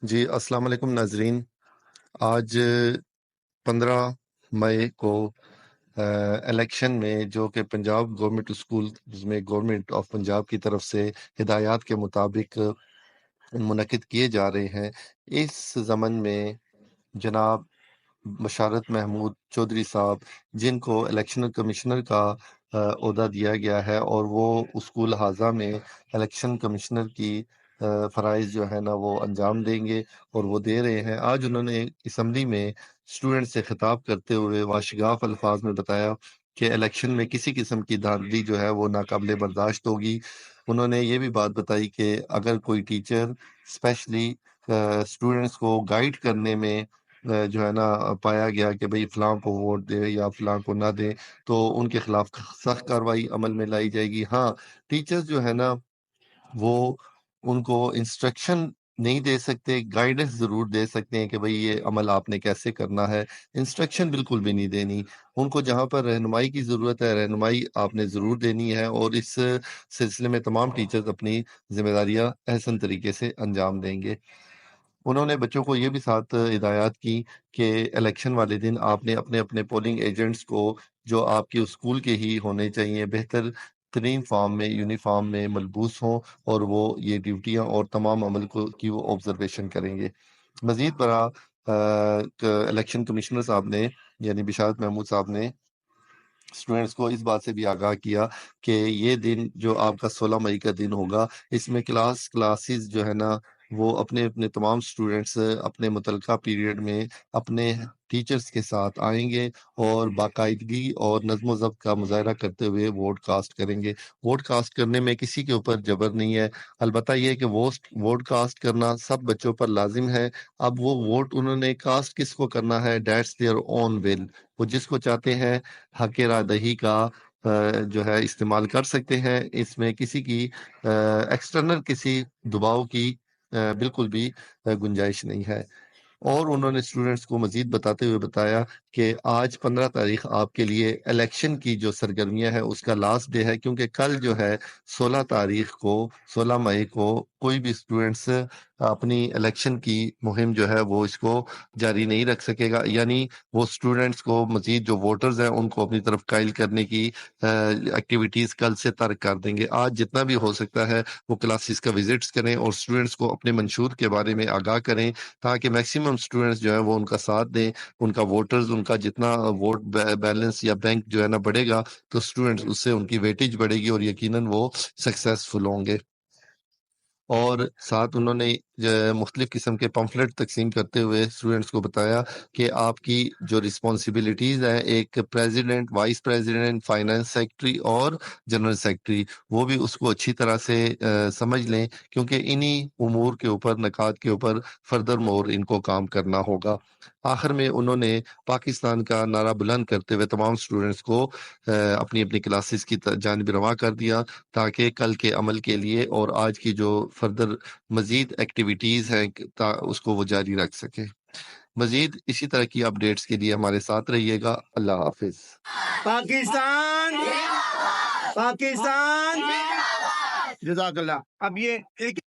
جی السلام علیکم ناظرین۔ آج 15 مئی کو الیکشن میں جو کہ پنجاب گورنمنٹ اسکول میں گورنمنٹ آف پنجاب کی طرف سے ہدایات کے مطابق منعقد کیے جا رہے ہیں، اس ضمن میں جناب بشارت محمود چودھری صاحب، جن کو الیکشن کمشنر کا عہدہ دیا گیا ہے اور وہ اسکول حاضہ میں الیکشن کمشنر کی فرائض جو ہے نا وہ انجام دیں گے اور وہ دے رہے ہیں۔ آج انہوں نے اسمبلی میں اسٹوڈنٹ سے خطاب کرتے ہوئے واشگاف الفاظ میں بتایا کہ الیکشن میں کسی قسم کی دھاندلی جو ہے وہ ناقابل برداشت ہوگی۔ انہوں نے یہ بھی بات بتائی کہ اگر کوئی ٹیچر اسپیشلی اسٹوڈنٹس کو گائیڈ کرنے میں جو ہے نا پایا گیا کہ بھئی فلاں کو ووٹ دے یا فلاں کو نہ دے تو ان کے خلاف سخت کارروائی عمل میں لائی جائے گی۔ ہاں، ٹیچرز جو ہے نا وہ ان کو انسٹرکشن نہیں دے سکتے، گائیڈنس ضرور دے سکتے ہیں کہ بھئی یہ عمل آپ نے کیسے کرنا ہے، انسٹرکشن بالکل بھی نہیں دینی۔ ان کو جہاں پر رہنمائی کی ضرورت ہے رہنمائی آپ نے ضرور دینی ہے، اور اس سلسلے میں تمام ٹیچرز اپنی ذمہ داریاں احسن طریقے سے انجام دیں گے۔ انہوں نے بچوں کو یہ بھی ساتھ ہدایات کی کہ الیکشن والے دن آپ نے اپنے اپنے پولنگ ایجنٹس کو جو آپ کے اسکول کے ہی ہونے چاہیے بہتر ترین فارم میں یونیفارم میں ملبوس ہوں، اور وہ یہ ڈیوٹیاں اور تمام عمل کی وہ آبزرویشن کریں گے۔ مزید برآں الیکشن کمشنر صاحب نے یعنی بشارت محمود صاحب نے اسٹوڈنٹس کو اس بات سے بھی آگاہ کیا کہ یہ دن جو آپ کا 16 مئی کا دن ہوگا، اس میں کلاسز جو ہے نا وہ اپنے اپنے تمام اسٹوڈنٹس اپنے متعلقہ پیریڈ میں اپنے ٹیچرز کے ساتھ آئیں گے اور باقاعدگی اور نظم و ضبط کا مظاہرہ کرتے ہوئے ووٹ کاسٹ کریں گے۔ ووٹ کاسٹ کرنے میں کسی کے اوپر جبر نہیں ہے، البتہ یہ کہ ووٹ کاسٹ کرنا سب بچوں پر لازم ہے۔ اب وہ ووٹ انہوں نے کاسٹ کس کو کرنا ہے، دیٹس دیئر اون ول، وہ جس کو چاہتے ہیں حق رائے دہی کا جو ہے استعمال کر سکتے ہیں۔ اس میں کسی کی ایکسٹرنل کسی دباؤ کی بالکل بھی گنجائش نہیں ہے۔ اور انہوں نے اسٹوڈنٹس کو مزید بتاتے ہوئے بتایا کہ آج 15 تاریخ آپ کے لیے الیکشن کی جو سرگرمیاں ہیں اس کا لاسٹ ڈے ہے، کیونکہ کل جو ہے 16 تاریخ کو 16 مئی کو کوئی بھی اسٹوڈنٹس اپنی الیکشن کی مہم جو ہے وہ اس کو جاری نہیں رکھ سکے گا، یعنی وہ اسٹوڈنٹس کو مزید جو ووٹرز ہیں ان کو اپنی طرف قائل کرنے کی ایکٹیویٹیز کل سے ترک کر دیں گے۔ آج جتنا بھی ہو سکتا ہے وہ کلاسز کا وزٹس کریں اور اسٹوڈنٹس کو اپنے منشور کے بارے میں آگاہ کریں تاکہ میکسیمم اسٹوڈنٹس جو ہیں وہ ان کا ساتھ دیں، ان کا ووٹرز ان کا جتنا ووٹ بیلنس یا بینک جو ہے نا بڑھے گا تو اسٹوڈنٹس اس سے ان کی ویٹیج بڑھے گی اور یقیناً وہ سکسیسفل ہوں گے۔ اور ساتھ انہوں نے مختلف قسم کے پمفلٹ تقسیم کرتے ہوئے اسٹوڈنٹس کو بتایا کہ آپ کی جو رسپانسبلٹیز ہیں، ایک president, vice president, finance secretary اور جنرل سیکرٹری، وہ بھی اس کو اچھی طرح سے سمجھ لیں، کیونکہ انہی امور کے اوپر نکات کے اوپر فردر مور ان کو کام کرنا ہوگا۔ آخر میں انہوں نے پاکستان کا نعرہ بلند کرتے ہوئے تمام اسٹوڈنٹس کو اپنی اپنی کلاسز کی جانب رواں کر دیا تاکہ کل کے عمل کے لیے اور آج کی جو فردر مزید ایکٹیویٹیز ہیں اس کو وہ جاری رکھ سکے۔ مزید اسی طرح کی اپڈیٹس کے لیے ہمارے ساتھ رہیے گا۔ اللہ حافظ۔ پاکستان پاکستان جزاک اللہ۔ اب یہ ایک